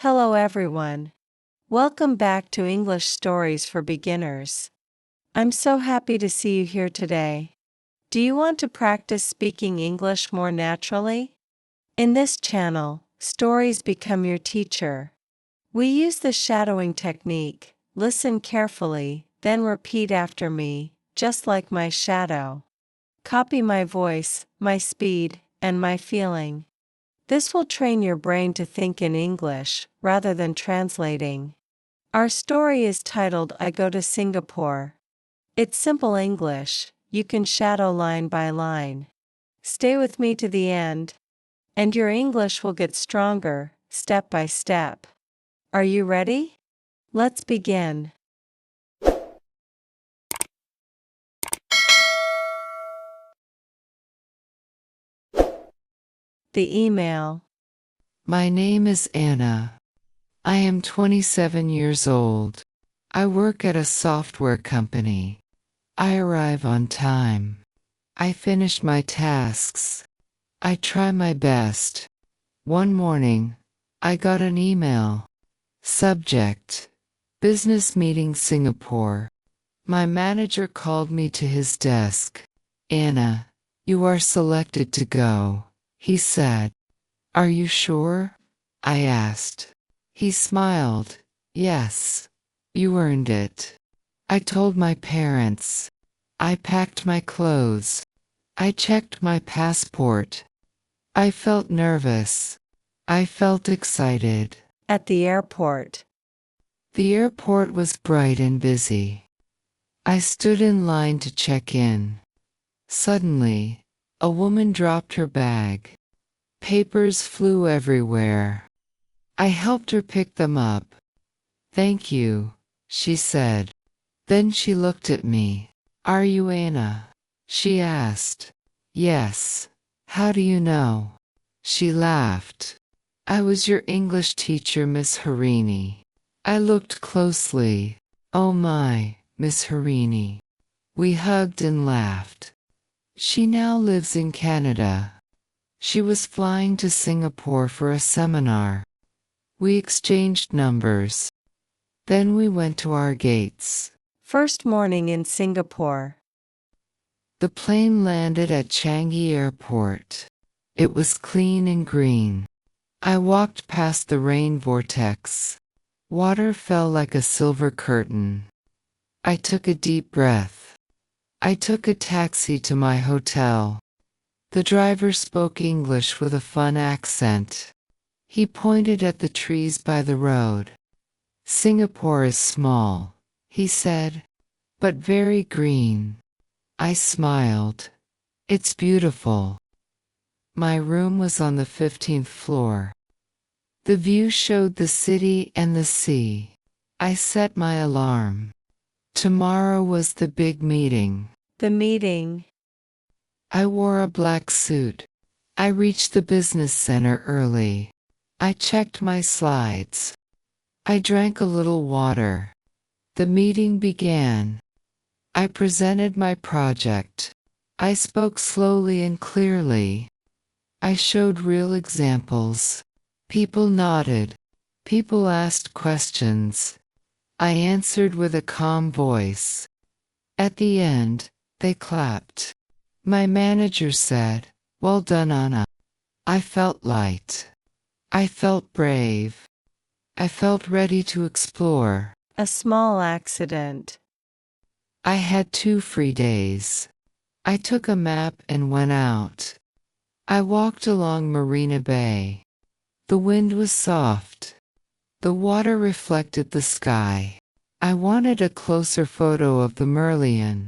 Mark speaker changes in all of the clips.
Speaker 1: Hello everyone. Welcome back to English Stories for Beginners. I'm so happy to see you here today. Do you want to practice speaking English more naturally? In this channel, stories become your teacher. We use the shadowing technique. Listen carefully, then repeat after me, just like my shadow. Copy my voice, my speed, and my feeling. This will train your brain to think in English, rather than translating. Our story is titled I Go to Singapore. It's simple English, you can shadow line by line. Stay with me to the end, and your English will get stronger, step by step. Are you ready? Let's begin. The email.
Speaker 2: My name is Anna. I am 27 years old. I work at a software company. I arrive on time. I finish my tasks. I try my best. One morning, I got an email. Subject: Business Meeting Singapore. My manager called me to his desk. Anna, you are selected to go, he said. Are you sure? I asked. He smiled. Yes. You earned it. I told my parents. I packed my clothes. I checked my passport. I felt nervous. I felt excited.
Speaker 1: At the airport.
Speaker 2: The airport was bright and busy. I stood in line to check in. Suddenly, a woman dropped her bag. Papers flew everywhere. I helped her pick them up. Thank you, she said. Then she looked at me. Are you Anna? She asked. Yes. How do you know? She laughed. I was your English teacher, Miss Harini. I looked closely. Oh my, Miss Harini. We hugged and laughed. She now lives in Canada. She was flying to Singapore for a seminar. We exchanged numbers. Then we went to our gates.
Speaker 1: First morning in Singapore.
Speaker 2: The plane landed at Changi Airport. It was clean and green. I walked past the rain vortex. Water fell like a silver curtain. I took a deep breath. I took a taxi to my hotel. The driver spoke English with a fun accent. He pointed at the trees by the road. Singapore is small, he said, but very green. I smiled. It's beautiful. My room was on the 15th floor. The view showed the city and the sea. I set my alarm. Tomorrow was the big meeting.
Speaker 1: The meeting.
Speaker 2: I wore a black suit. I reached the business center early. I checked my slides. I drank a little water. The meeting began. I presented my project. I spoke slowly and clearly. I showed real examples. People nodded. People asked questions. I answered with a calm voice. At the end, they clapped. My manager said, "Well done, Anna." I felt light. I felt brave. I felt ready to explore.
Speaker 1: A small accident.
Speaker 2: I had 2 free days. I took a map and went out. I walked along Marina Bay. The wind was soft. The water reflected the sky. I wanted a closer photo of the Merlion.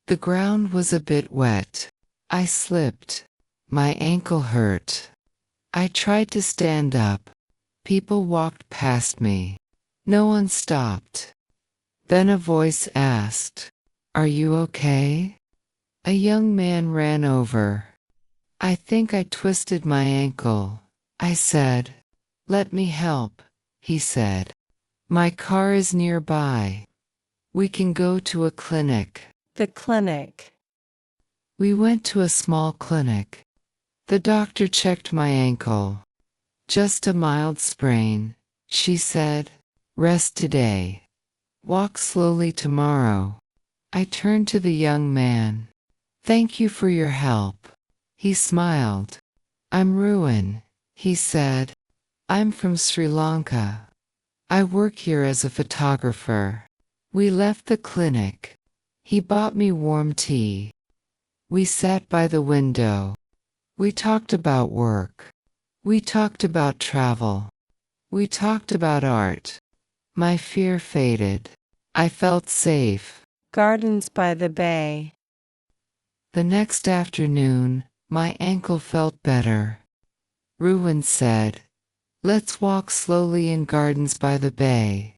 Speaker 2: The ground was a bit wet. I slipped. My ankle hurt. I tried to stand up. People walked past me. No one stopped. Then a voice asked, "Are you okay?" A young man ran over. "I think I twisted my ankle," I said. "Let me help," he said. "My car is nearby. We can go to a clinic."
Speaker 1: The clinic.
Speaker 2: We went to a small clinic. The doctor checked my ankle. Just a mild sprain, She said, rest today. Walk slowly tomorrow. I turned to the young man. Thank you for your help. He smiled. I'm Ruin, he said. I'm from Sri Lanka. I work here as a photographer. We left the clinic. He bought me warm tea. We sat by the window. We talked about work. We talked about travel. We talked about art. My fear faded. I felt safe.
Speaker 1: Gardens by the Bay.
Speaker 2: The next afternoon, my ankle felt better. Ruin said, let's walk slowly in gardens by the bay.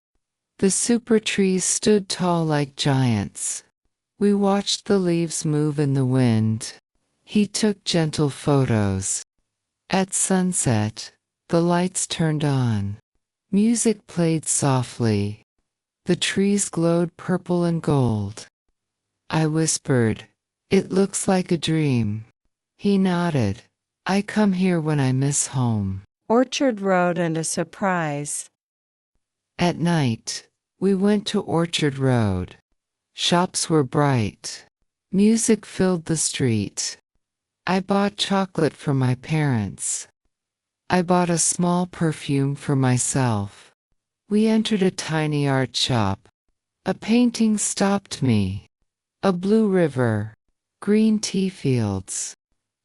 Speaker 2: The super trees stood tall like giants. We watched the leaves move in the wind. He took gentle photos. At sunset, the lights turned on. Music played softly. The trees glowed purple and gold. I whispered, it looks like a dream. He nodded. I come here when I miss home.
Speaker 1: Orchard Road and a surprise.
Speaker 2: At night, we went to Orchard Road. Shops were bright. Music filled the street. I bought chocolate for my parents. I bought a small perfume for myself. We entered a tiny art shop. A painting stopped me. A blue river. Green tea fields.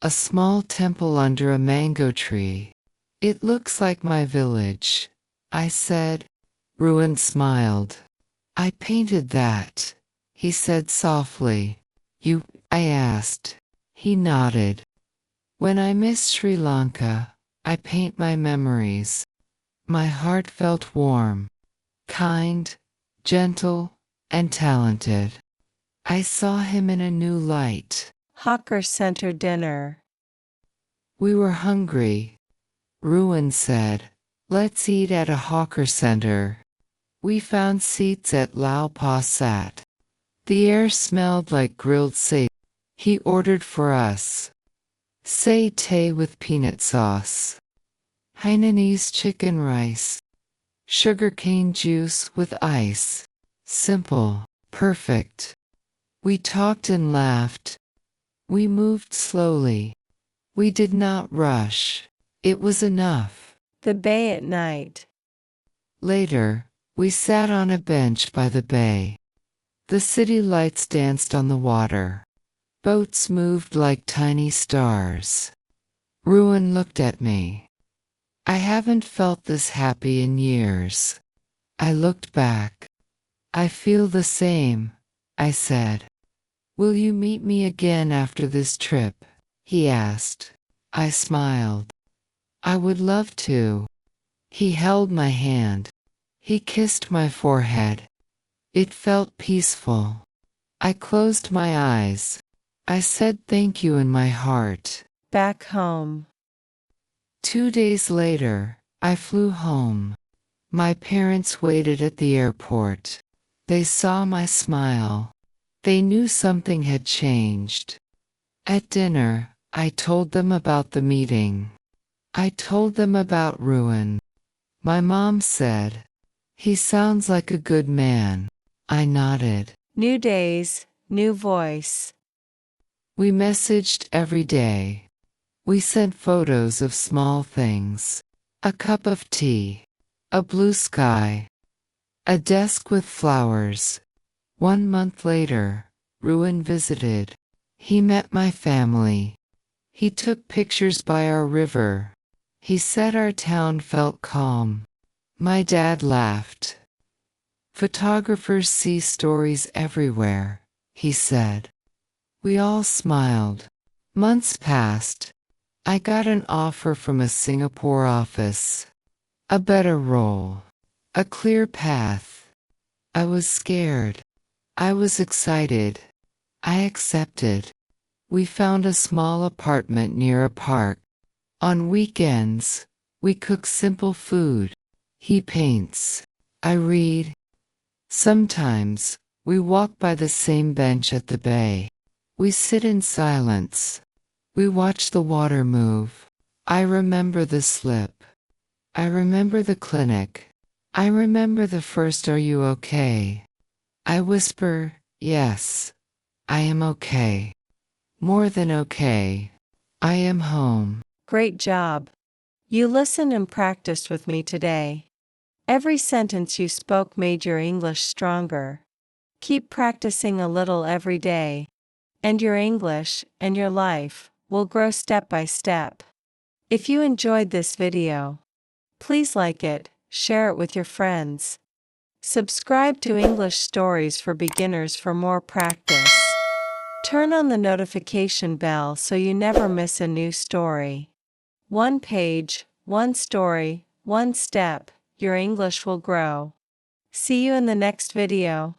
Speaker 2: A small temple under a mango tree. It looks like my village, I said. Ruin smiled. I painted that, he said softly. You, I asked. He nodded. When I miss Sri Lanka, I paint my memories. My heart felt warm, kind, gentle, and talented. I saw him in a new light.
Speaker 1: Hawker Center dinner.
Speaker 2: We were hungry. Ruin said, let's eat at a hawker center. We found seats at Lau Pa Sat. The air smelled like grilled say. He ordered for us. Satay with peanut sauce. Hainanese chicken rice. Sugarcane juice with ice. Simple, perfect. We talked and laughed. We moved slowly. We did not rush. It was enough.
Speaker 1: The Bay at night.
Speaker 2: Later, we sat on a bench by the bay. The city lights danced on the water. Boats moved like tiny stars. Ruin looked at me. I haven't felt this happy in years. I looked back. I feel the same, I said. Will you meet me again after this trip? He asked. I smiled. I would love to. He held my hand. He kissed my forehead. It felt peaceful. I closed my eyes. I said thank you in my heart.
Speaker 1: Back home.
Speaker 2: 2 days later, I flew home. My parents waited at the airport. They saw my smile. They knew something had changed. At dinner, I told them about the meeting. I told them about Ruin. My mom said, he sounds like a good man. I nodded.
Speaker 1: New days, new voice.
Speaker 2: We messaged every day. We sent photos of small things. A cup of tea. A blue sky. A desk with flowers. 1 month later, Ruin visited. He met my family. He took pictures by our river. He said our town felt calm. My dad laughed. Photographers see stories everywhere, he said. We all smiled. Months passed. I got an offer from a Singapore office. A better role. A clear path. I was scared. I was excited. I accepted. We found a small apartment near a park. On weekends, we cook simple food. He paints. I read. Sometimes, we walk by the same bench at the bay. We sit in silence. We watch the water move. I remember the slip. I remember the clinic. I remember the first "Are you okay?" I whisper, "Yes, I am okay. More than okay. I am home."
Speaker 1: Great job. You listened and practiced with me today. Every sentence you spoke made your English stronger. Keep practicing a little every day, and your English and your life will grow step by step. If you enjoyed this video, please like it, share it with your friends. Subscribe to English Stories for Beginners for more practice. Turn on the notification bell so you never miss a new story. One page, one story, one step, your English will grow. See you in the next video.